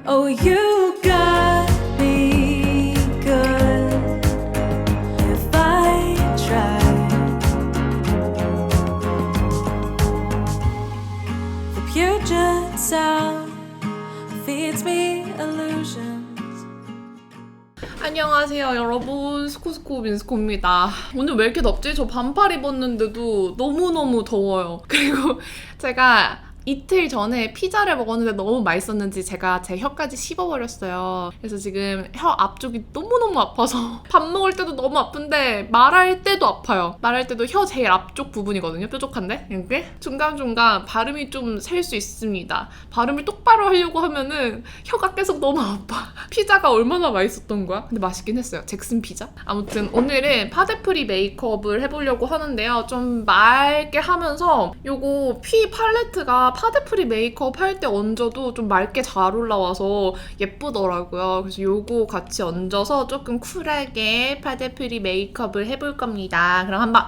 Oh, you got me good if I try. The Puget Sound feeds me illusions. 안녕하세요 여러분, 스코스코 민스코입니다. 오늘 왜 이렇게 덥지? 저 반팔 입었는데도 너무너무 더워요. 그리고 제가 이틀 전에 피자를 먹었는데 너무 맛있었는지 제가 제 혀까지 씹어버렸어요. 그래서 지금 혀 앞쪽이 너무너무 아파서 밥 먹을 때도 너무 아픈데 말할 때도 아파요. 말할 때도 혀 제일 앞쪽 부분이거든요. 뾰족한데? 이렇게? 중간중간 발음이 좀 셀 수 있습니다. 발음을 똑바로 하려고 하면은 혀가 계속 너무 아파. 피자가 얼마나 맛있었던 거야? 근데 맛있긴 했어요. 잭슨 피자? 아무튼 오늘은 파데프리 메이크업을 해보려고 하는데요. 좀 맑게 하면서 요거 피 팔레트가 파데프리 메이크업 할 때 얹어도 좀 맑게 잘 올라와서 예쁘더라고요. 그래서 요거 같이 얹어서 조금 쿨하게 파데프리 메이크업을 해볼 겁니다. 그럼 한번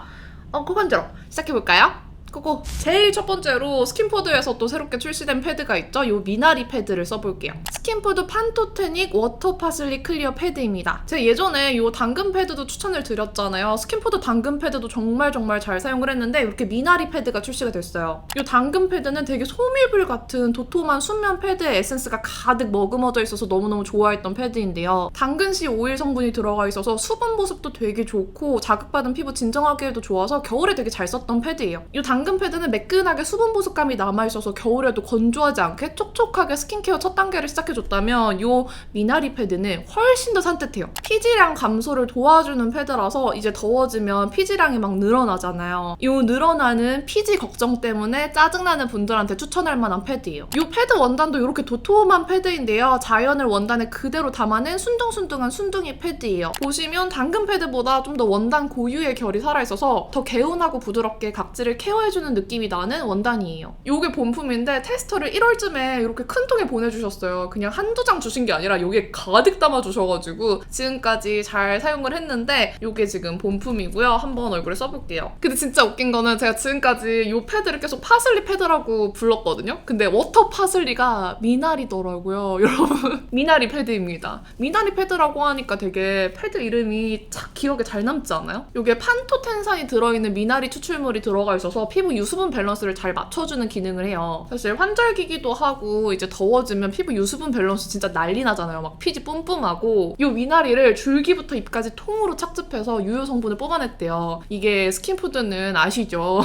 코 건드려 시작해볼까요? 그거 제일 첫 번째로 스킨푸드에서 또 새롭게 출시된 패드가 있죠? 요 미나리 패드를 써볼게요. 스킨푸드 판토테닉 워터 파슬리 클리어 패드입니다. 제가 예전에 요 당근 패드도 추천을 드렸잖아요. 스킨푸드 당근 패드도 정말 잘 사용을 했는데 이렇게 미나리 패드가 출시가 됐어요. 요 당근 패드는 되게 소밀불 같은 도톰한 순면 패드에 에센스가 가득 머금어져 있어서 너무너무 좋아했던 패드인데요. 당근씨 오일 성분이 들어가 있어서 수분 보습도 되게 좋고 자극받은 피부 진정하기에도 좋아서 겨울에 되게 잘 썼던 패드예요. 요 당근 패드는 매끈하게 수분 보습감이 남아있어서 겨울에도 건조하지 않게 촉촉하게 스킨케어 첫 단계를 시작해줬다면 요 미나리 패드는 훨씬 더 산뜻해요. 피지량 감소를 도와주는 패드라서 이제 더워지면 피지량이 막 늘어나잖아요. 요 늘어나는 피지 걱정 때문에 짜증나는 분들한테 추천할 만한 패드예요. 요 패드 원단도 이렇게 도톰한 패드인데요. 자연을 원단에 그대로 담아낸 순둥순둥한 순둥이 패드예요. 보시면 당근 패드보다 좀 더 원단 고유의 결이 살아있어서 더 개운하고 부드럽게 각질을 케어해주는 느낌이 나는 원단이에요. 요게 본품인데 테스터를 1월쯤에 이렇게 큰 통에 보내주셨어요. 그냥 한두 장 주신 게 아니라 요게 가득 담아주셔가지고 지금까지 잘 사용을 했는데 요게 지금 본품이고요. 한번 얼굴에 써볼게요. 근데 진짜 웃긴 거는 제가 지금까지 요 패드를 계속 파슬리 패드라고 불렀거든요. 근데 워터 파슬리가 미나리더라고요. 여러분, 미나리 패드입니다. 미나리 패드라고 하니까 되게 패드 이름이 착 기억에 잘 남지 않아요? 요게 판토텐산이 들어있는 미나리 추출물이 들어가 있어서 피부 유수분 밸런스를 잘 맞춰주는 기능을 해요. 사실 환절기기도 하고 이제 더워지면 피부 유수분 밸런스 진짜 난리 나잖아요. 막 피지 뿜뿜하고 요 미나리를 줄기부터 잎까지 통으로 착즙해서 유효 성분을 뽑아냈대요. 이게 스킨푸드는 아시죠?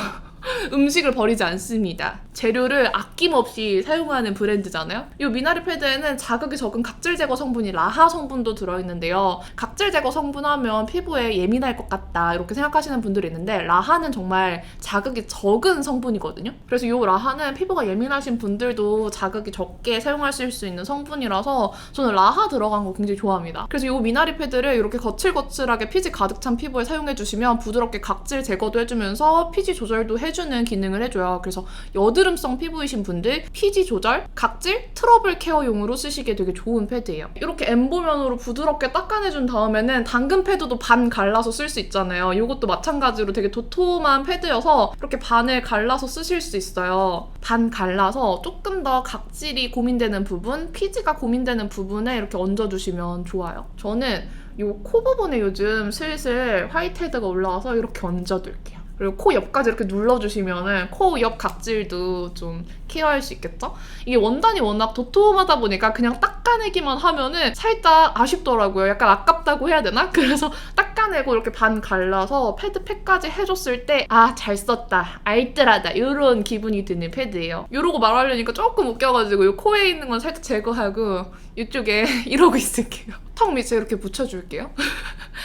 음식을 버리지 않습니다. 재료를 아낌없이 사용하는 브랜드잖아요. 이 미나리 패드에는 자극이 적은 각질 제거 성분이 라하 성분도 들어있는데요. 각질 제거 성분 하면 피부에 예민할 것 같다 이렇게 생각하시는 분들이 있는데 라하는 정말 자극이 적은 성분이거든요. 그래서 이 라하는 피부가 예민하신 분들도 자극이 적게 사용하실 수 있는 성분이라서 저는 라하 들어간 거 굉장히 좋아합니다. 그래서 이 미나리 패드를 이렇게 거칠거칠하게 피지 가득 찬 피부에 사용해주시면 부드럽게 각질 제거도 해주면서 피지 조절도 해주는 기능을 해줘요. 그래서 여드름성 피부이신 분들 피지 조절, 각질, 트러블 케어용으로 쓰시기에 되게 좋은 패드예요. 이렇게 엠보면으로 부드럽게 닦아내준 다음에는 당근 패드도 반 갈라서 쓸 수 있잖아요. 이것도 마찬가지로 되게 도톰한 패드여서 이렇게 반을 갈라서 쓰실 수 있어요. 반 갈라서 조금 더 각질이 고민되는 부분, 피지가 고민되는 부분에 이렇게 얹어주시면 좋아요. 저는 이 코 부분에 요즘 슬슬 화이트헤드가 올라와서 이렇게 얹어둘게요. 그리고 코 옆까지 이렇게 눌러주시면은 코 옆 각질도 좀 케어할 수 있겠죠? 이게 원단이 워낙 도톰하다 보니까 그냥 닦아내기만 하면은 살짝 아쉽더라고요. 약간 아깝다고 해야 되나? 그래서 닦아내고 이렇게 반 갈라서 패드팩까지 해줬을 때 아, 잘 썼다, 알뜰하다 이런 기분이 드는 패드예요. 이러고 말하려니까 조금 웃겨가지고 이 코에 있는 건 살짝 제거하고 이쪽에 이러고 있을게요. 턱 밑에 이렇게 붙여줄게요.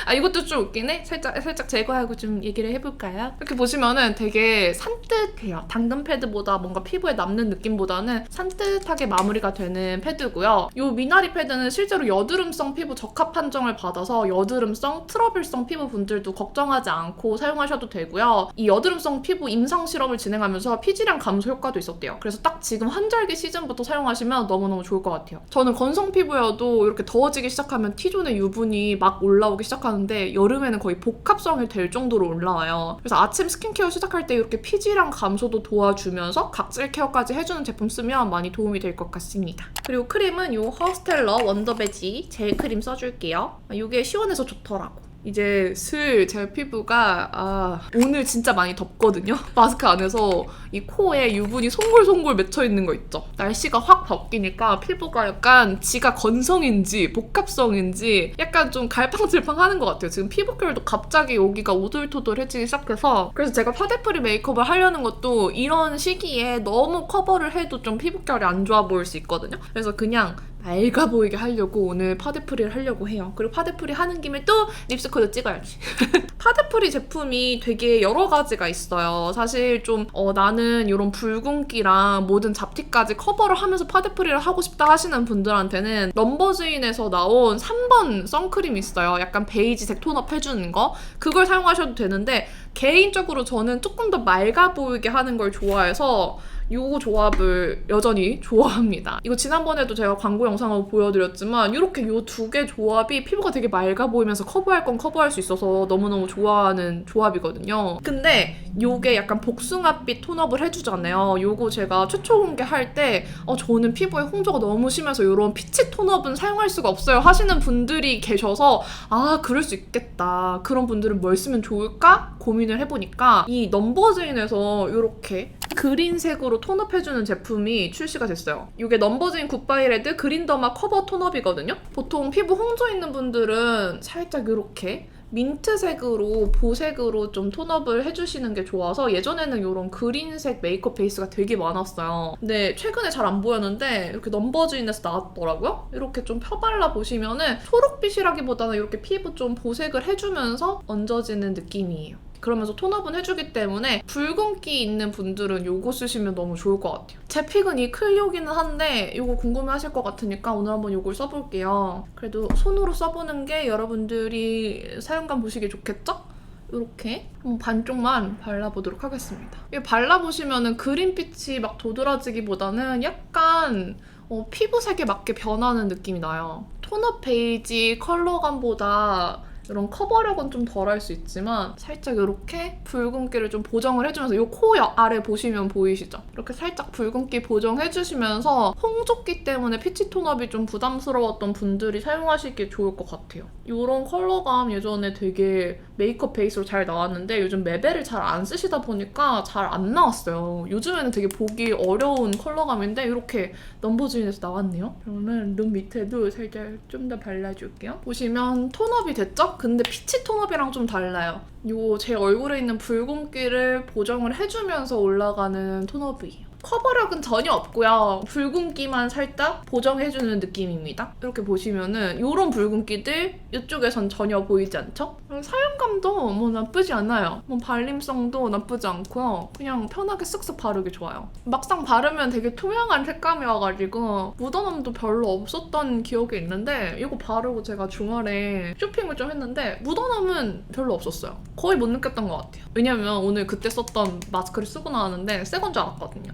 아, 이것도 좀 웃기네? 살짝 제거하고 좀 얘기를 해볼까요? 이렇게 보시면은 되게 산뜻해요. 당근 패드보다 뭔가 피부에 남는 느낌보다는 산뜻하게 마무리가 되는 패드고요. 이 미나리 패드는 실제로 여드름성 피부 적합 판정을 받아서 여드름성, 트러블성 피부분들도 걱정하지 않고 사용하셔도 되고요. 이 여드름성 피부 임상 실험을 진행하면서 피지량 감소 효과도 있었대요. 그래서 딱 지금 환절기 시즌부터 사용하시면 너무너무 좋을 것 같아요. 저는 건성 피부여도 이렇게 더워지기 시작하면 시작하면 T존의 유분이 막 올라오기 시작하는데 여름에는 거의 복합성이 될 정도로 올라와요. 그래서 아침 스킨케어 시작할 때 이렇게 피지랑 감소도 도와주면서 각질 케어까지 해주는 제품 쓰면 많이 도움이 될 것 같습니다. 그리고 크림은 이 허스텔러 원더베지 젤 크림 써줄게요. 이게 시원해서 좋더라고. 이제 슬 제 피부가 오늘 진짜 많이 덥거든요. 마스크 안에서 이 코에 유분이 송골송골 맺혀있는 거 있죠. 날씨가 확 바뀌니까 피부가 약간 지가 건성인지 복합성인지 약간 좀 갈팡질팡하는 것 같아요. 지금 피부결도 갑자기 여기가 오돌토돌해지기 시작해서 그래서 제가 파데프리 메이크업을 하려는 것도 이런 시기에 너무 커버를 해도 좀 피부결이 안 좋아 보일 수 있거든요. 그래서 그냥 맑아 보이게 하려고 오늘 파데프리를 하려고 해요. 그리고 파데프리 하는 김에 또 립스코드 찍어야지. 파데프리 제품이 되게 여러 가지가 있어요. 사실 좀 나는 이런 붉은기랑 모든 잡티까지 커버를 하면서 파데프리를 하고 싶다 하시는 분들한테는 넘버즈인에서 나온 3번 선크림이 있어요. 약간 베이지색 톤업 해주는 거. 그걸 사용하셔도 되는데 개인적으로 저는 조금 더 맑아 보이게 하는 걸 좋아해서 이 조합을 여전히 좋아합니다. 이거 지난번에도 제가 광고 영상으로 보여드렸지만 이렇게 이 두 개 조합이 피부가 되게 맑아 보이면서 커버할 건 커버할 수 있어서 너무너무 좋아하는 조합이거든요. 근데 이게 약간 복숭아빛 톤업을 해주잖아요. 이거 제가 최초 공개할 때 저는 피부에 홍조가 너무 심해서 이런 피치 톤업은 사용할 수가 없어요 하시는 분들이 계셔서 그럴 수 있겠다. 그런 분들은 뭘 쓰면 좋을까? 고민을 해보니까 이 넘버즈인에서 이렇게 그린색으로 톤업해주는 제품이 출시가 됐어요. 이게 넘버즈인 굿바이 레드 그린더마 커버 톤업이거든요. 보통 피부 홍조 있는 분들은 살짝 이렇게 민트색으로 보색으로 좀 톤업을 해주시는 게 좋아서 예전에는 이런 그린색 메이크업 베이스가 되게 많았어요. 근데 최근에 잘 안 보였는데 이렇게 넘버즈인에서 나왔더라고요. 이렇게 좀 펴발라 보시면은 초록빛이라기보다는 이렇게 피부 좀 보색을 해주면서 얹어지는 느낌이에요. 그러면서 톤업은 해주기 때문에 붉은기 있는 분들은 이거 쓰시면 너무 좋을 것 같아요. 제 픽은 이 클리오기는 한데 이거 궁금해하실 것 같으니까 오늘 한번 이걸 써볼게요. 그래도 손으로 써보는 게 여러분들이 사용감 보시기 좋겠죠? 이렇게 반쪽만 발라보도록 하겠습니다. 이거 발라보시면은 그린빛이 막 도드라지기보다는 약간 피부색에 맞게 변하는 느낌이 나요. 톤업 베이지 컬러감보다 이런 커버력은 좀 덜할 수 있지만 살짝 이렇게 붉은기를 좀 보정을 해주면서 이 코 아래 보시면 보이시죠? 이렇게 살짝 붉은기 보정해주시면서 홍조기 때문에 피치 톤업이 좀 부담스러웠던 분들이 사용하시기에 좋을 것 같아요. 이런 컬러감 예전에 되게 메이크업 베이스로 잘 나왔는데 요즘 메베를 잘 안 쓰시다 보니까 잘 안 나왔어요. 요즘에는 되게 보기 어려운 컬러감인데 이렇게 넘버즈인에서 나왔네요. 그러면 눈 밑에도 살짝 좀 더 발라줄게요. 보시면 톤업이 됐죠? 근데 피치 톤업이랑 좀 달라요. 요 제 얼굴에 있는 붉은기를 보정을 해주면서 올라가는 톤업이에요. 커버력은 전혀 없고요. 붉은기만 살짝 보정해주는 느낌입니다. 이렇게 보시면은 이런 붉은기들 이쪽에선 전혀 보이지 않죠? 사용감도 뭐 나쁘지 않아요. 뭐 발림성도 나쁘지 않고요. 그냥 편하게 쓱쓱 바르기 좋아요. 막상 바르면 되게 투명한 색감이어가지고 묻어남도 별로 없었던 기억이 있는데 이거 바르고 제가 주말에 쇼핑을 좀 했는데 묻어남은 별로 없었어요. 거의 못 느꼈던 것 같아요. 왜냐면 오늘 그때 썼던 마스크를 쓰고 나왔는데 새 건 줄 알았거든요.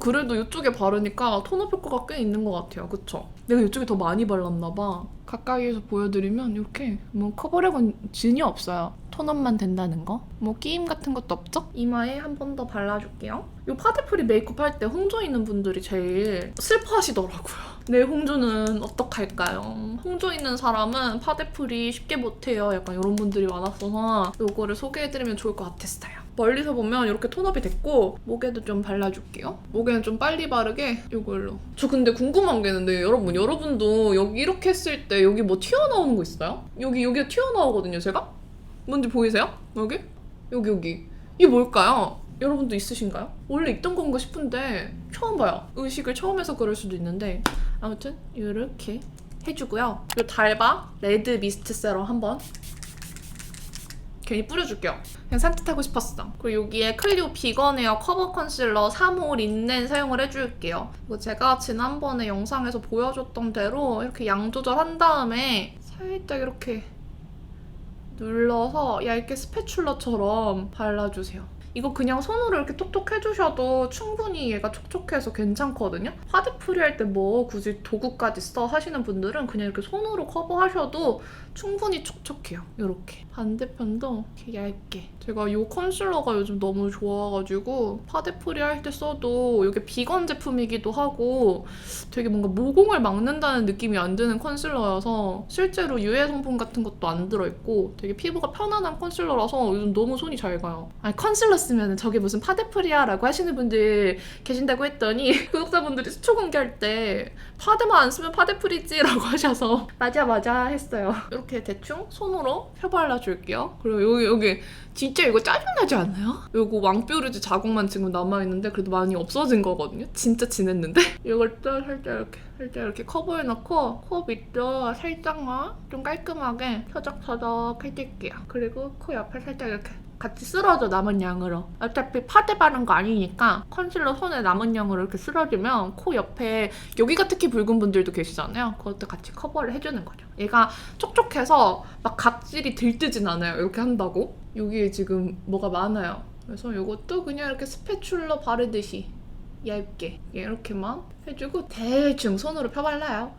그래도 이쪽에 바르니까 톤업 효과가 꽤 있는 것 같아요. 그쵸? 내가 이쪽에 더 많이 발랐나 봐. 가까이에서 보여드리면 이렇게 뭐 커버력은 전혀 없어요. 톤업만 된다는 거? 뭐 끼임 같은 것도 없죠? 이마에 한 번 더 발라줄게요. 이 파데프리 메이크업 할 때 홍조 있는 분들이 제일 슬퍼하시더라고요. 내 홍조는 어떡할까요? 홍조 있는 사람은 파데프리 쉽게 못해요. 약간 이런 분들이 많았어서 이거를 소개해드리면 좋을 것 같았어요. 멀리서 보면 이렇게 톤업이 됐고 목에도 좀 발라줄게요. 목에는 좀 빨리 바르게 이걸로. 저 근데 궁금한 게 있는데 여러분도 여기 이렇게 했을 때 여기 뭐 튀어나오는 거 있어요? 여기가 튀어나오거든요, 제가? 뭔지 보이세요? 여기? 여기. 이게 뭘까요? 여러분도 있으신가요? 원래 있던 건가 싶은데 처음 봐요. 의식을 처음 해서 그럴 수도 있는데 아무튼 이렇게 해주고요. 이 달바 레드 미스트 세럼 한번 괜히 뿌려줄게요. 그냥 산뜻하고 싶었어. 그리고 여기에 클리오 비건 에어 커버 컨실러 3호 린넨 사용을 해줄게요. 이거 제가 지난번에 영상에서 보여줬던 대로 이렇게 양 조절한 다음에 살짝 이렇게 눌러서 얇게 스패츌러처럼 발라주세요. 이거 그냥 손으로 이렇게 톡톡 해주셔도 충분히 얘가 촉촉해서 괜찮거든요. 파데프리 할 때 뭐 굳이 도구까지 써 하시는 분들은 그냥 이렇게 손으로 커버하셔도 충분히 촉촉해요. 이렇게 반대편도 이렇게 얇게. 제가 이 컨실러가 요즘 너무 좋아가지고 파데프리 할 때 써도 이게 비건 제품이기도 하고 되게 뭔가 모공을 막는다는 느낌이 안 드는 컨실러여서 실제로 유해 성분 같은 것도 안 들어있고 되게 피부가 편안한 컨실러라서 요즘 너무 손이 잘 가요. 아니 컨실러 쓰면 저게 무슨 파데프리야 라고 하시는 분들 계신다고 했더니 구독자분들이 수초 공개할 때 파데만 안 쓰면 파데프리지 라고 하셔서 맞아 했어요. 이렇게 대충 손으로 펴발라줄게요. 그리고 여기 진짜 이거 짜증나지 않나요? 이거 왕뾰루지 자국만 지금 남아있는데 그래도 많이 없어진 거거든요. 진짜 진했는데? 이걸 또 살짝 이렇게 커버해놓고 코 밑도 살짝만 좀 깔끔하게 터적터적 해줄게요. 그리고 코 옆에 살짝 이렇게 같이 쓸어줘, 남은 양으로. 어차피 파데 바른 거 아니니까 컨실러 손에 남은 양으로 이렇게 쓸어주면 코 옆에 여기가 특히 붉은 분들도 계시잖아요. 그것도 같이 커버를 해주는 거죠. 얘가 촉촉해서 막 각질이 들뜨진 않아요. 이렇게 한다고. 여기에 지금 뭐가 많아요. 그래서 이것도 그냥 이렇게 스패츌러 바르듯이 얇게 이렇게만 해주고 대충 손으로 펴발라요.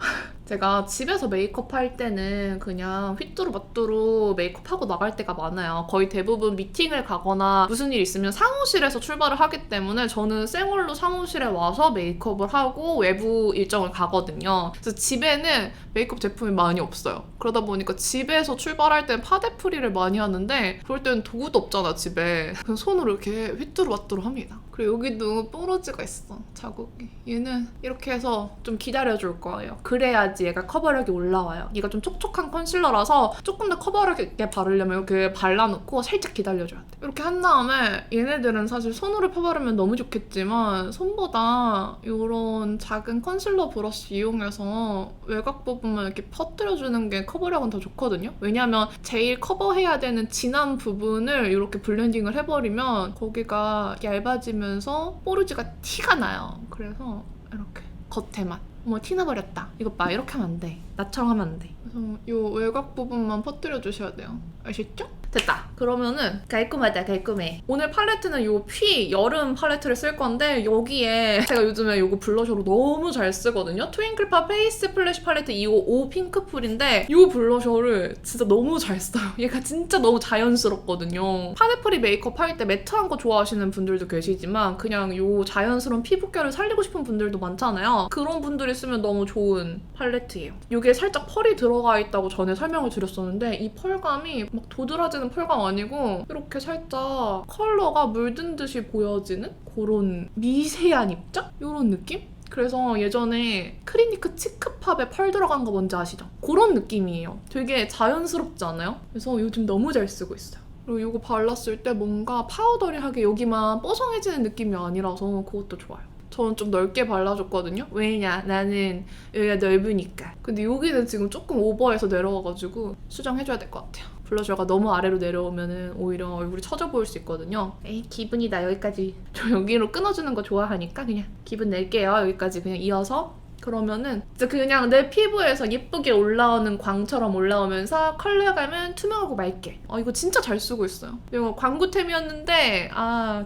제가 집에서 메이크업 할 때는 그냥 휘뚜루마뚜루 메이크업하고 나갈 때가 많아요. 거의 대부분 미팅을 가거나 무슨 일 있으면 사무실에서 출발을 하기 때문에 저는 생얼로 사무실에 와서 메이크업을 하고 외부 일정을 가거든요. 그래서 집에는 메이크업 제품이 많이 없어요. 그러다 보니까 집에서 출발할 땐 파데프리를 많이 하는데 그럴 때는 도구도 없잖아, 집에. 그냥 손으로 이렇게 휘뚜루마뚜루 합니다. 그리고 여기도 뽀로지가 있어, 자국이. 얘는 이렇게 해서 좀 기다려줄 거예요. 그래야지 얘가 커버력이 올라와요. 얘가 좀 촉촉한 컨실러라서 조금 더 커버력 있게 바르려면 이렇게 발라놓고 살짝 기다려줘야 돼. 이렇게 한 다음에 얘네들은 사실 손으로 펴바르면 너무 좋겠지만 손보다 이런 작은 컨실러 브러쉬 이용해서 외곽 부분만 이렇게 퍼뜨려주는 게 커버력은 더 좋거든요. 왜냐면 제일 커버해야 되는 진한 부분을 이렇게 블렌딩을 해버리면 거기가 얇아지면서 뽀르지가 티가 나요. 그래서 이렇게 겉에만. 어머, 티나버렸다. 이것 봐, 이렇게 하면 안 돼. 나처럼 하면 안 돼. 그래서 이 외곽 부분만 퍼뜨려 주셔야 돼요. 아시죠? 됐다. 그러면은 깔끔하다, 깔끔해. 오늘 팔레트는 이 피 여름 팔레트를 쓸 건데 여기에 제가 요즘에 이거 블러셔로 너무 잘 쓰거든요. 트윙클파 페이스 플래시 팔레트 255 핑크풀인데 이 블러셔를 진짜 너무 잘 써요. 얘가 진짜 너무 자연스럽거든요. 파데프리 메이크업 할 때 매트한 거 좋아하시는 분들도 계시지만 그냥 이 자연스러운 피부결을 살리고 싶은 분들도 많잖아요. 그런 분들이 쓰면 너무 좋은 팔레트예요. 이게 살짝 펄이 들어가 있다고 전에 설명을 드렸었는데 이 펄감이 막 도드라지는 펄감 아니고 이렇게 살짝 컬러가 물든 듯이 보여지는 그런 미세한 입자? 이런 느낌? 그래서 예전에 크리니크 치크팝에 펄 들어간 거 뭔지 아시죠? 그런 느낌이에요. 되게 자연스럽지 않아요? 그래서 요즘 너무 잘 쓰고 있어요. 그리고 이거 발랐을 때 뭔가 파우더리하게 여기만 뽀송해지는 느낌이 아니라서 그것도 좋아요. 저는 좀 넓게 발라줬거든요. 왜냐? 나는 여기가 넓으니까. 근데 여기는 지금 조금 오버해서 내려와가지고 수정해줘야 될 것 같아요. 블러셔가 너무 아래로 내려오면 오히려 얼굴이 처져 보일 수 있거든요. 에이, 기분이 나 여기까지. 저 여기로 끊어주는 거 좋아하니까 그냥 기분 낼게요. 여기까지 그냥 이어서. 그러면은 진짜 그냥 내 피부에서 예쁘게 올라오는 광처럼 올라오면서 컬러감은 투명하고 맑게. 이거 진짜 잘 쓰고 있어요. 이거 광고템이었는데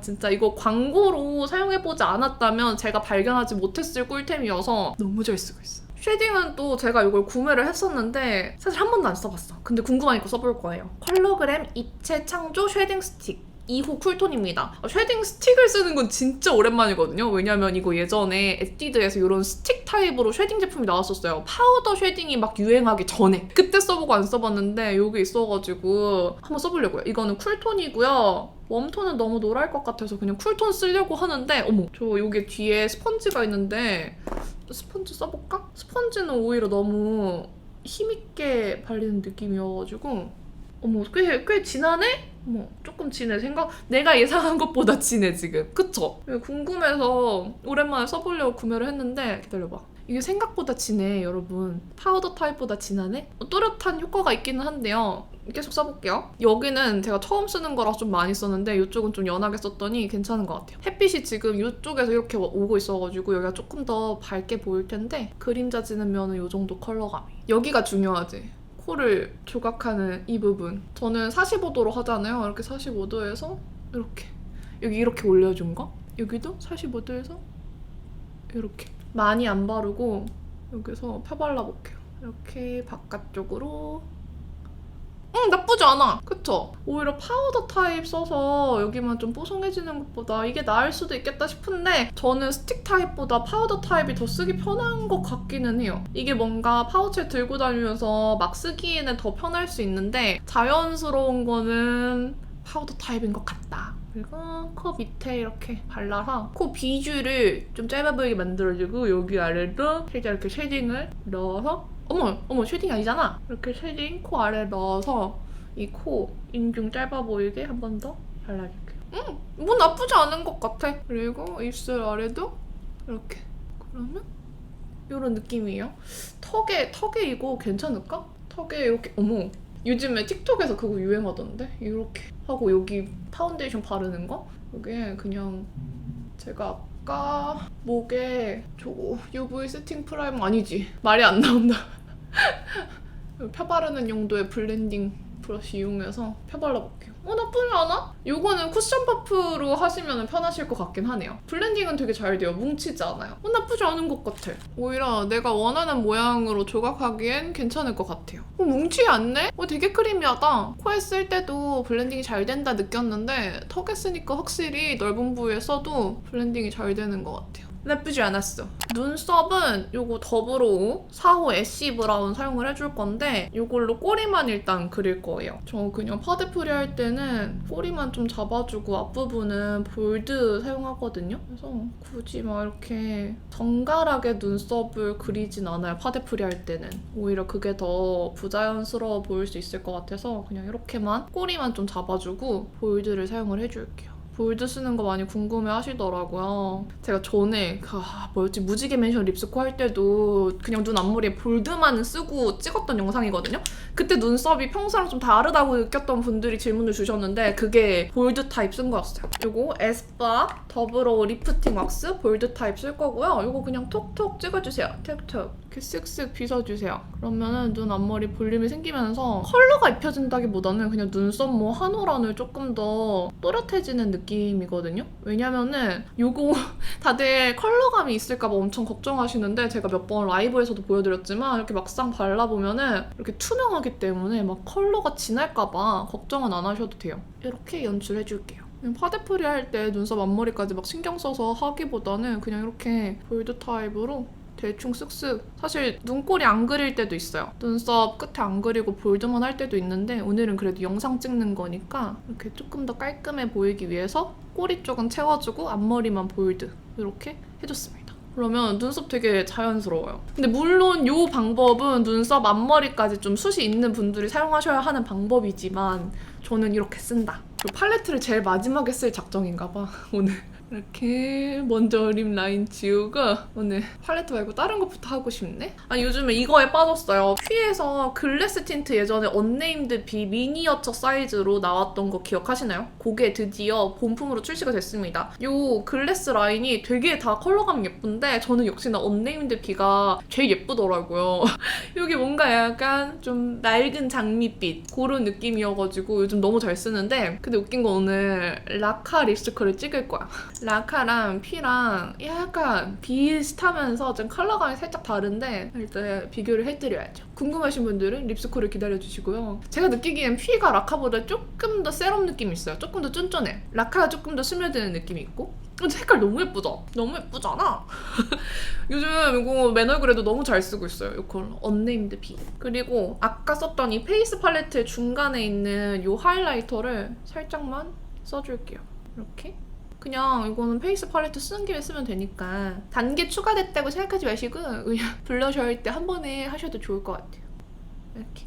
진짜 이거 광고로 사용해보지 않았다면 제가 발견하지 못했을 꿀템이어서 너무 잘 쓰고 있어요. 쉐딩은 또 제가 이걸 구매를 했었는데 사실 한 번도 안 써봤어. 근데 궁금하니까 써볼 거예요. 컬러그램 입체 창조 쉐딩 스틱 2호 쿨톤입니다. 쉐딩 스틱을 쓰는 건 진짜 오랜만이거든요. 왜냐면 이거 예전에 에뛰드에서 이런 스틱 타입으로 쉐딩 제품이 나왔었어요. 파우더 쉐딩이 막 유행하기 전에. 그때 써보고 안 써봤는데 여기 있어가지고 한번 써보려고요. 이거는 쿨톤이고요. 웜톤은 너무 노랄 것 같아서 그냥 쿨톤 쓰려고 하는데 어머, 저 여기 뒤에 스펀지가 있는데 스펀지 써볼까? 스펀지는 오히려 너무 힘있게 발리는 느낌이어가지고 어머, 꽤 진하네? 어머, 조금 진해. 내가 예상한 것보다 진해 지금. 그쵸? 궁금해서 오랜만에 써보려고 구매를 했는데 기다려봐. 이게 생각보다 진해, 여러분. 파우더 타입보다 진하네? 또렷한 효과가 있기는 한데요. 계속 써볼게요. 여기는 제가 처음 쓰는 거라 좀 많이 썼는데 이쪽은 좀 연하게 썼더니 괜찮은 것 같아요. 햇빛이 지금 이쪽에서 이렇게 오고 있어가지고 여기가 조금 더 밝게 보일 텐데 그림자 지으면 이 정도 컬러감이. 여기가 중요하지. 코를 조각하는 이 부분. 저는 45도로 하잖아요. 이렇게 45도에서 이렇게 여기 이렇게 올려준 거. 여기도 45도에서 이렇게 많이 안 바르고 여기서 펴발라볼게요. 이렇게 바깥쪽으로. 나쁘지 않아. 그쵸? 오히려 파우더 타입 써서 여기만 좀 뽀송해지는 것보다 이게 나을 수도 있겠다 싶은데 저는 스틱 타입보다 파우더 타입이 더 쓰기 편한 것 같기는 해요. 이게 뭔가 파우치에 들고 다니면서 막 쓰기에는 더 편할 수 있는데 자연스러운 거는 파우더 타입인 것 같다. 그리고 코 밑에 이렇게 발라서 코 비주를 좀 짧아 보이게 만들어주고 여기 아래도 살짝 이렇게 쉐딩을 넣어서 어머 쉐딩이 아니잖아. 이렇게 쉐딩 코 아래 넣어서 이 코 인중 짧아 보이게 한 번 더 발라줄게요. 뭐 나쁘지 않은 것 같아. 그리고 입술 아래도 이렇게. 그러면 이런 느낌이에요. 턱에 이거 괜찮을까? 턱에 이렇게 어머 요즘에 틱톡에서 그거 유행하던데? 이렇게 하고 여기 파운데이션 바르는 거? 이게 그냥 제가 아까 목에 저거 UV 세팅 프라이머 아니지? 말이 안 나온다. 펴 바르는 용도의 블렌딩 브러쉬 이용해서 펴 발라볼게요. 나쁘지 않아? 요거는 쿠션 퍼프로 하시면 편하실 것 같긴 하네요. 블렌딩은 되게 잘 돼요. 뭉치지 않아요. 나쁘지 않은 것 같아. 오히려 내가 원하는 모양으로 조각하기엔 괜찮을 것 같아요. 뭉치지 않네? 되게 크리미하다. 코에 쓸 때도 블렌딩이 잘 된다 느꼈는데 턱에 쓰니까 확실히 넓은 부위에 써도 블렌딩이 잘 되는 것 같아요. 나쁘지 않았어. 눈썹은 요거 더블5 4호 애쉬 브라운 사용을 해줄 건데 요걸로 꼬리만 일단 그릴 거예요. 저 그냥 파데프리 할 때는 꼬리만 좀 잡아주고 앞부분은 볼드 사용하거든요. 그래서 굳이 막 이렇게 정갈하게 눈썹을 그리진 않아요. 파데프리 할 때는. 오히려 그게 더 부자연스러워 보일 수 있을 것 같아서 그냥 이렇게만 꼬리만 좀 잡아주고 볼드를 사용을 해줄게요. 볼드 쓰는 거 많이 궁금해 하시더라고요. 제가 전에 뭐였지? 무지개 맨션 립스코 할 때도 그냥 눈 앞머리에 볼드만 쓰고 찍었던 영상이거든요. 그때 눈썹이 평소랑 좀 다르다고 느꼈던 분들이 질문을 주셨는데 그게 볼드 타입 쓴 거였어요. 요거 에스쁘아 더블5 리프팅 왁스 볼드 타입 쓸 거고요. 요거 그냥 톡톡 찍어주세요. 톡톡. 이렇게 쓱쓱 빗어주세요. 그러면은 눈 앞머리 볼륨이 생기면서 컬러가 입혀진다기보다는 그냥 눈썹 한 올 한 올 조금 더 또렷해지는 느낌이거든요. 왜냐면은 요거 다들 컬러감이 있을까봐 엄청 걱정하시는데 제가 몇 번 라이브에서도 보여드렸지만 이렇게 막상 발라보면은 이렇게 투명하기 때문에 막 컬러가 진할까봐 걱정은 안 하셔도 돼요. 이렇게 연출해줄게요. 파데프리 할 때 눈썹 앞머리까지 막 신경 써서 하기보다는 그냥 이렇게 볼드 타입으로 대충 쓱쓱. 사실 눈꼬리 안 그릴 때도 있어요. 눈썹 끝에 안 그리고 볼드만 할 때도 있는데 오늘은 그래도 영상 찍는 거니까 이렇게 조금 더 깔끔해 보이기 위해서 꼬리 쪽은 채워주고 앞머리만 볼드 이렇게 해줬습니다. 그러면 눈썹 되게 자연스러워요. 근데 물론 이 방법은 눈썹 앞머리까지 좀 숱이 있는 분들이 사용하셔야 하는 방법이지만 저는 이렇게 쓴다. 그리고 팔레트를 제일 마지막에 쓸 작정인가 봐 오늘. 이렇게 먼저 립 라인 지우고 오늘 팔레트 말고 다른 것부터 하고 싶네? 아니 요즘에 이거에 빠졌어요. 휘에서 글래스 틴트 예전에 언네임드 비 미니어처 사이즈로 나왔던 거 기억하시나요? 그게 드디어 본품으로 출시가 됐습니다. 요 글래스 라인이 되게 다 컬러감이 예쁜데 저는 역시나 언네임드 비가 제일 예쁘더라고요. 여기 뭔가 약간 좀 낡은 장밋빛 그런 느낌이어가지고 요즘 너무 잘 쓰는데 근데 웃긴 거 오늘 라카 립스틱을 찍을 거야. 라카랑 피랑 약간 비슷하면서 좀 컬러감이 살짝 다른데 일단 비교를 해드려야죠. 궁금하신 분들은 립스코를 기다려주시고요. 제가 느끼기엔 피가 라카보다 조금 더 세럼 느낌이 있어요. 조금 더 쫀쫀해. 라카가 조금 더 스며드는 느낌이 있고 근데 색깔 너무 예쁘죠? 너무 예쁘잖아? 요즘 이거 맨 얼굴에도 너무 잘 쓰고 있어요. 이 컬러 언네임드 비. 그리고 아까 썼던 이 페이스 팔레트 중간에 있는 이 하이라이터를 살짝만 써줄게요. 이렇게. 그냥 이거는 페이스 팔레트 쓰는 김에 쓰면 되니까 단계 추가됐다고 생각하지 마시고 그냥 블러셔 할 때 한 번에 하셔도 좋을 것 같아요. 이렇게.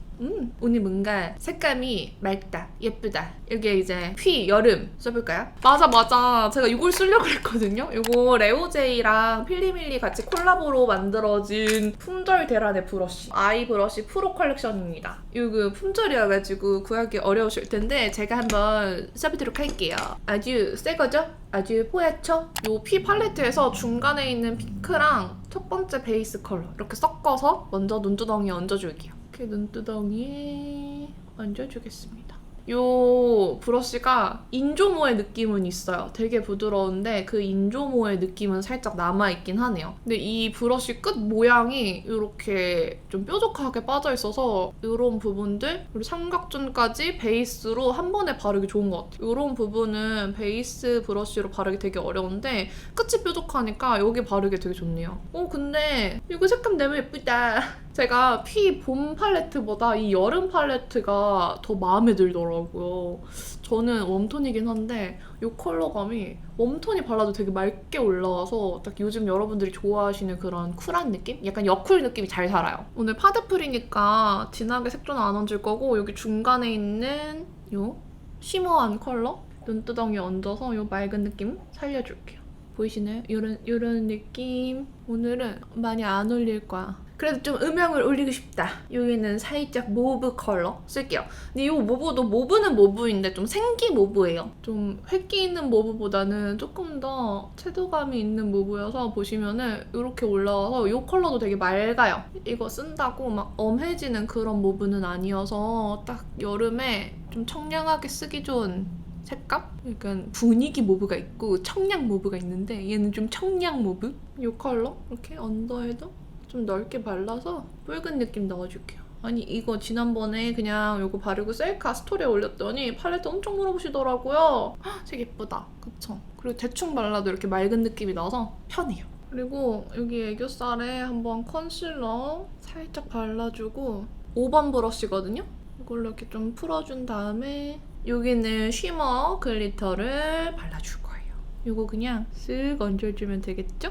오늘 뭔가 색감이 맑다, 예쁘다. 이게 이제 휘, 여름 써볼까요? 맞아. 제가 이걸 쓰려고 했거든요. 이거 레오제이랑 필리밀리 같이 콜라보로 만들어진 품절 대란의 브러쉬. 아이 브러쉬 프로 컬렉션입니다. 이거 품절이어가지고 구하기 어려우실 텐데 제가 한번 써보도록 할게요. 아주 새 거죠? 아주 뽀얗죠? 이 피 팔레트에서 중간에 있는 핑크랑 첫 번째 베이스 컬러 이렇게 섞어서 먼저 눈두덩이에 얹어줄게요. 이렇게 눈두덩이에 얹어주겠습니다. 요 브러쉬가 인조모의 느낌은 있어요. 되게 부드러운데 그 인조모의 느낌은 살짝 남아있긴 하네요. 근데 이 브러쉬 끝 모양이 이렇게 좀 뾰족하게 빠져있어서 이런 부분들 그리고 삼각존까지 베이스로 한 번에 바르기 좋은 것 같아요. 이런 부분은 베이스 브러쉬로 바르기 되게 어려운데 끝이 뾰족하니까 여기 바르기 되게 좋네요. 근데 이거 색감 너무 예쁘다. 제가 피 봄 팔레트보다 이 여름 팔레트가 더 마음에 들더라고요. 저는 웜톤이긴 한데 이 컬러감이 웜톤이 발라도 되게 맑게 올라와서 딱 요즘 여러분들이 좋아하시는 그런 쿨한 느낌? 약간 여쿨 느낌이 잘 살아요. 오늘 파데프리니까 진하게 색조는 안 얹을 거고 여기 중간에 있는 요 쉬머한 컬러 눈두덩이에 얹어서 요 맑은 느낌 살려줄게요. 보이시나요? 요런 느낌. 오늘은 많이 안 올릴 거야. 그래도 좀 음영을 올리고 싶다. 여기는 살짝 모브 컬러 쓸게요. 근데 이 모브도 모브는 모브인데 좀 생기 모브예요. 좀 획기 있는 모브보다는 조금 더 채도감이 있는 모브여서 보시면은 이렇게 올라와서 이 컬러도 되게 맑아요. 이거 쓴다고 막 엄해지는 그런 모브는 아니어서 딱 여름에 좀 청량하게 쓰기 좋은 색감? 약간 분위기 모브가 있고 청량 모브가 있는데 얘는 좀 청량 모브? 이 컬러 이렇게 언더에도 좀 넓게 발라서 붉은 느낌 넣어줄게요. 아니 이거 지난번에 그냥 이거 바르고 셀카 스토리에 올렸더니 팔레트 엄청 물어보시더라고요. 색 예쁘다. 그쵸? 그리고 대충 발라도 이렇게 맑은 느낌이 나서 편해요. 그리고 여기 애교살에 한번 컨실러 살짝 발라주고 5번 브러쉬거든요? 이걸로 이렇게 좀 풀어준 다음에 여기는 쉬머 글리터를 발라줄 거예요. 이거 그냥 쓱 얹어주면 되겠죠?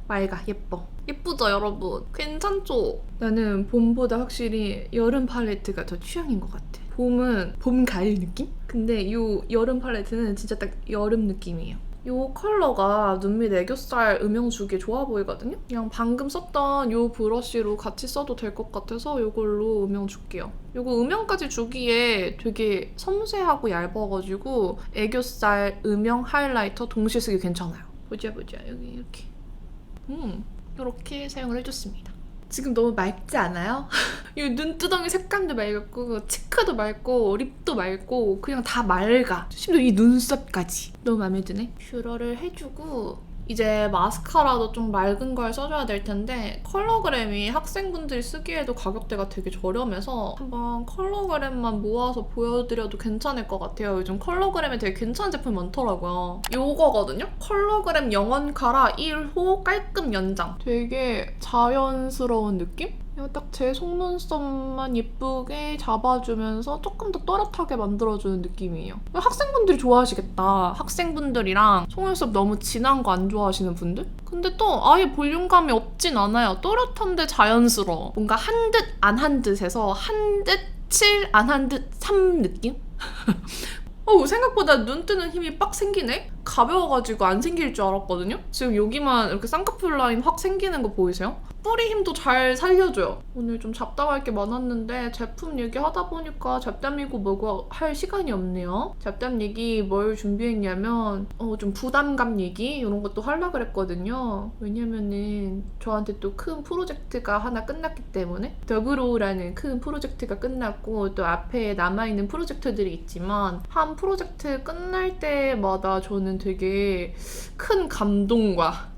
맑아, 예뻐. 예쁘죠, 여러분? 괜찮죠? 나는 봄보다 확실히 여름 팔레트가 더 취향인 것 같아. 봄은 봄 가을 느낌? 근데 이 여름 팔레트는 진짜 딱 여름 느낌이에요. 이 컬러가 눈 밑 애교살 음영 주기에 좋아 보이거든요? 그냥 방금 썼던 이 브러쉬로 같이 써도 될 것 같아서 이걸로 음영 줄게요. 이거 음영까지 주기에 되게 섬세하고 얇아가지고 애교살 음영 하이라이터 동시에 쓰기 괜찮아요. 보자 여기 이렇게 이렇게 사용을 해줬습니다. 지금 너무 맑지 않아요? 이 눈두덩이 색감도 맑고 치크도 맑고 립도 맑고 그냥 다 맑아. 심지어 이 눈썹까지 너무 마음에 드네. 뷰러를 해주고 이제 마스카라도 좀 맑은 걸 써줘야 될 텐데 컬러그램이 학생분들이 쓰기에도 가격대가 되게 저렴해서 한번 컬러그램만 모아서 보여드려도 괜찮을 것 같아요. 요즘 컬러그램에 되게 괜찮은 제품이 많더라고요. 요거거든요? 컬러그램 영원 카라 1호 깔끔 연장. 되게 자연스러운 느낌? 이거 딱 제 속눈썹만 예쁘게 잡아주면서 조금 더 또렷하게 만들어주는 느낌이에요. 학생분들이 좋아하시겠다. 학생분들이랑 속눈썹 너무 진한 거 안 좋아하시는 분들? 근데 또 아예 볼륨감이 없진 않아요. 또렷한데 자연스러워. 뭔가 한 듯 안 한 듯해서 한 듯 7 안 한 듯 3 느낌? 생각보다 눈 뜨는 힘이 빡 생기네? 가벼워가지고 안 생길 줄 알았거든요? 지금 여기만 이렇게 쌍꺼풀 라인 확 생기는 거 보이세요? 뿌리 힘도 잘 살려줘요. 오늘 좀 잡담할 게 많았는데 제품 얘기하다 보니까 잡담이고 뭐고 할 시간이 없네요. 잡담 얘기 뭘 준비했냐면 좀 부담감 얘기 이런 것도 하려고 그랬거든요. 왜냐면은 저한테 또 큰 프로젝트가 하나 끝났기 때문에 더브로우라는 큰 프로젝트가 끝났고 또 앞에 남아있는 프로젝트들이 있지만 한 프로젝트 끝날 때마다 저는 되게 큰 감동과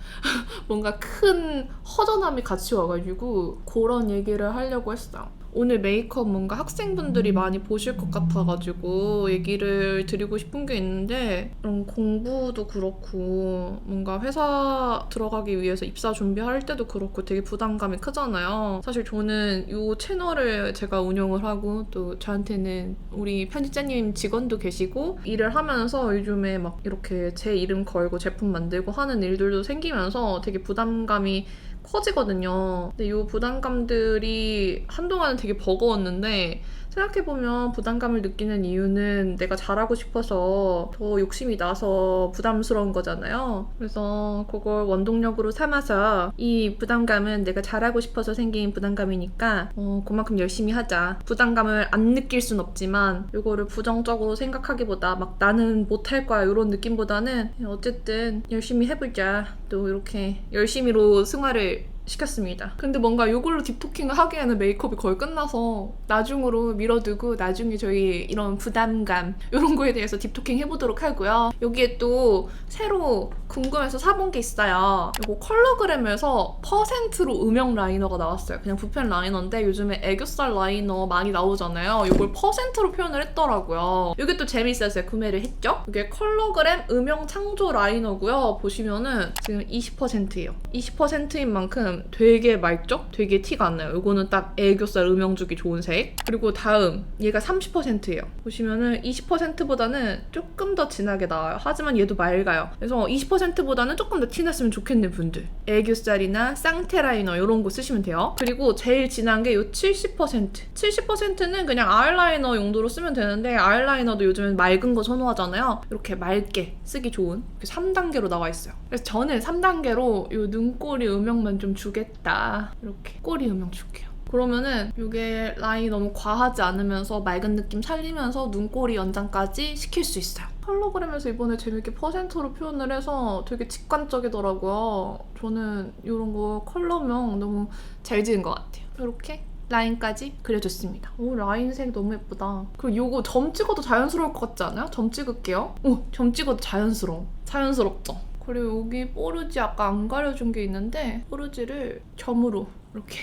뭔가 큰 허전함이 같이 와가지고 그런 얘기를 하려고 했어요. 오늘 메이크업 뭔가 학생분들이 많이 보실 것 같아가지고 얘기를 드리고 싶은 게 있는데 공부도 그렇고 뭔가 회사 들어가기 위해서 입사 준비할 때도 그렇고 되게 부담감이 크잖아요. 사실 저는 이 채널을 제가 운영을 하고 또 저한테는 우리 편집자님 직원도 계시고 일을 하면서 요즘에 막 이렇게 제 이름 걸고 제품 만들고 하는 일들도 생기면서 되게 부담감이 커지거든요. 근데 이 부담감들이 한동안은 되게 버거웠는데 생각해보면 부담감을 느끼는 이유는 내가 잘하고 싶어서 더 욕심이 나서 부담스러운 거잖아요. 그래서 그걸 원동력으로 삼아서 이 부담감은 내가 잘하고 싶어서 생긴 부담감이니까 그만큼 열심히 하자. 부담감을 안 느낄 순 없지만 이거를 부정적으로 생각하기보다 막 나는 못할 거야 이런 느낌보다는 어쨌든 열심히 해보자. 또 이렇게 열심히로 승화를 시켰습니다. 근데 뭔가 이걸로 딥토킹을 하기에는 메이크업이 거의 끝나서 나중으로 미뤄두고 나중에 저희 이런 부담감 이런 거에 대해서 딥토킹 해보도록 하고요. 여기에 또 새로 궁금해서 사본 게 있어요. 이거 컬러그램에서 퍼센트로 음영 라이너가 나왔어요. 그냥 붓펜 라이너인데 요즘에 애교살 라이너 많이 나오잖아요. 이걸 퍼센트로 표현을 했더라고요. 이게 또 재밌어서 구매를 했죠. 이게 컬러그램 음영 창조 라이너고요. 보시면은 지금 20%예요. 20%인 만큼 되게 맑죠? 되게 티가 안 나요. 이거는 딱 애교살 음영 주기 좋은 색. 그리고 다음 얘가 30%예요. 보시면은 20%보다는 조금 더 진하게 나와요. 하지만 얘도 맑아요. 그래서 20%보다는 조금 더 티났으면 좋겠는 분들, 애교살이나 쌍테 라이너 이런 거 쓰시면 돼요. 그리고 제일 진한 게 이 70%. 70%는 그냥 아이라이너 용도로 쓰면 되는데 아이라이너도 요즘엔 맑은 거 선호하잖아요. 이렇게 맑게 쓰기 좋은 3단계로 나와 있어요. 그래서 저는 3단계로 이 눈꼬리 음영만 좀 주겠다. 이렇게 꼬리 음영 줄게요. 그러면은 이게 라인이 너무 과하지 않으면서 맑은 느낌 살리면서 눈꼬리 연장까지 시킬 수 있어요. 컬러그램에서 이번에 재밌게 퍼센트로 표현을 해서 되게 직관적이더라고요. 저는 이런 거 컬러명 너무 잘 지은 것 같아요. 이렇게 라인까지 그려줬습니다. 오, 라인색 너무 예쁘다. 그리고 이거 점 찍어도 자연스러울 것 같지 않아요? 점 찍을게요. 오, 점 찍어도 자연스럽죠? 그리고 여기 뽀르지 아까 안 가려준 게 있는데 뽀르지를 점으로 이렇게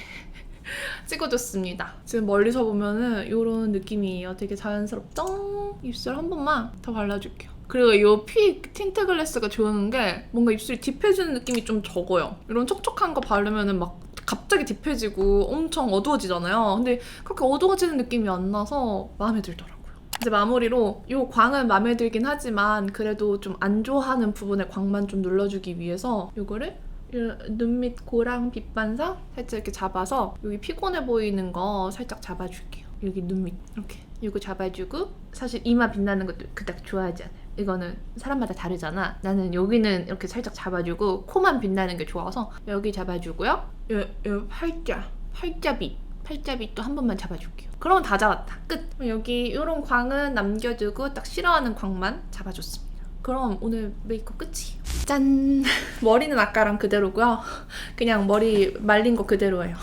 찍어줬습니다. 지금 멀리서 보면은 이런 느낌이에요. 되게 자연스럽죠? 입술 한 번만 더 발라줄게요. 그리고 이 피 틴트 글래스가 좋은 게 뭔가 입술이 딥해지는 느낌이 좀 적어요. 이런 촉촉한 거 바르면은 막 갑자기 딥해지고 엄청 어두워지잖아요. 근데 그렇게 어두워지는 느낌이 안 나서 마음에 들더라고요. 이제 마무리로 이 광은 마음에 들긴 하지만 그래도 좀 안 좋아하는 부분에 광만 좀 눌러주기 위해서 이거를 눈 밑 고랑 빛 반사 살짝 이렇게 잡아서 여기 피곤해 보이는 거 살짝 잡아줄게요. 여기 눈 밑 이렇게 이거 잡아주고 사실 이마 빛나는 것도 그닥 좋아하지 않아요. 이거는 사람마다 다르잖아. 나는 여기는 이렇게 살짝 잡아주고 코만 빛나는 게 좋아서 여기 잡아주고요. 요 팔자빛도 한 번만 잡아줄게요. 그러면 다 잡았다. 끝! 여기 이런 광은 남겨두고 딱 싫어하는 광만 잡아줬습니다. 그럼 오늘 메이크업 끝이에요. 짠! 머리는 아까랑 그대로고요. 그냥 머리 말린 거 그대로예요.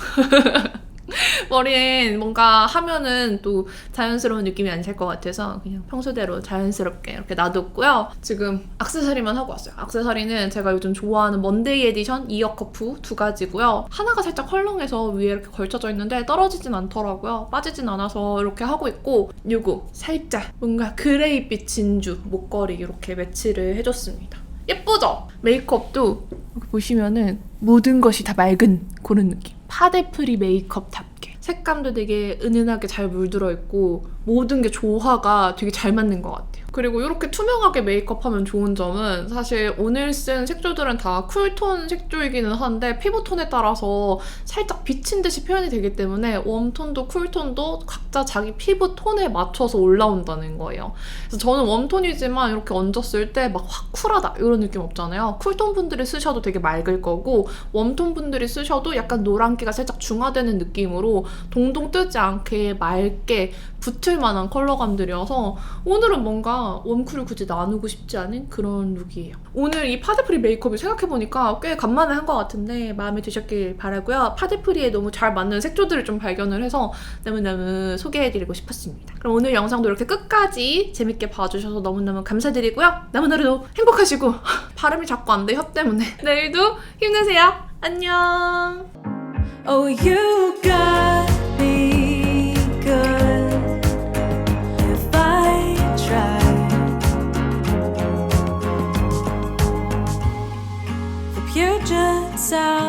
머리엔 뭔가 하면은 또 자연스러운 느낌이 안 살 것 같아서 그냥 평소대로 자연스럽게 이렇게 놔뒀고요. 지금 액세서리만 하고 왔어요. 액세서리는 제가 요즘 좋아하는 먼데이 에디션 이어 커프 2가지고요. 하나가 살짝 헐렁해서 위에 이렇게 걸쳐져 있는데 떨어지진 않더라고요. 빠지진 않아서 이렇게 하고 있고 요거 살짝 뭔가 그레이빛 진주 목걸이 이렇게 매치를 해줬습니다. 예쁘죠? 메이크업도 이렇게 보시면은 모든 것이 다 맑은 그런 느낌. 파데프리 메이크업답게 색감도 되게 은은하게 잘 물들어 있고 모든 게 조화가 되게 잘 맞는 것 같아요. 그리고 이렇게 투명하게 메이크업하면 좋은 점은 사실 오늘 쓴 색조들은 다 쿨톤 색조이기는 한데 피부톤에 따라서 살짝 비친 듯이 표현이 되기 때문에 웜톤도 쿨톤도 각자 자기 피부톤에 맞춰서 올라온다는 거예요. 그래서 저는 웜톤이지만 이렇게 얹었을 때 막 확 쿨하다 이런 느낌 없잖아요. 쿨톤 분들이 쓰셔도 되게 맑을 거고 웜톤 분들이 쓰셔도 약간 노란기가 살짝 중화되는 느낌으로 동동 뜨지 않게 맑게 붙을 만한 컬러감들이어서 오늘은 뭔가 웜쿨을 굳이 나누고 싶지 않은 그런 룩이에요. 오늘 이 파데프리 메이크업을 생각해보니까 꽤 간만에 한 것 같은데 마음에 드셨길 바라고요. 파데프리에 너무 잘 맞는 색조들을 좀 발견을 해서 너무너무 소개해드리고 싶었습니다. 그럼 오늘 영상도 이렇게 끝까지 재밌게 봐주셔서 너무너무 감사드리고요. 남은 행복하시고 발음이 자꾸 안 돼, 혀 때문에. 내일도 힘내세요. 안녕. Oh, you got me good if I try. The Puget Sound.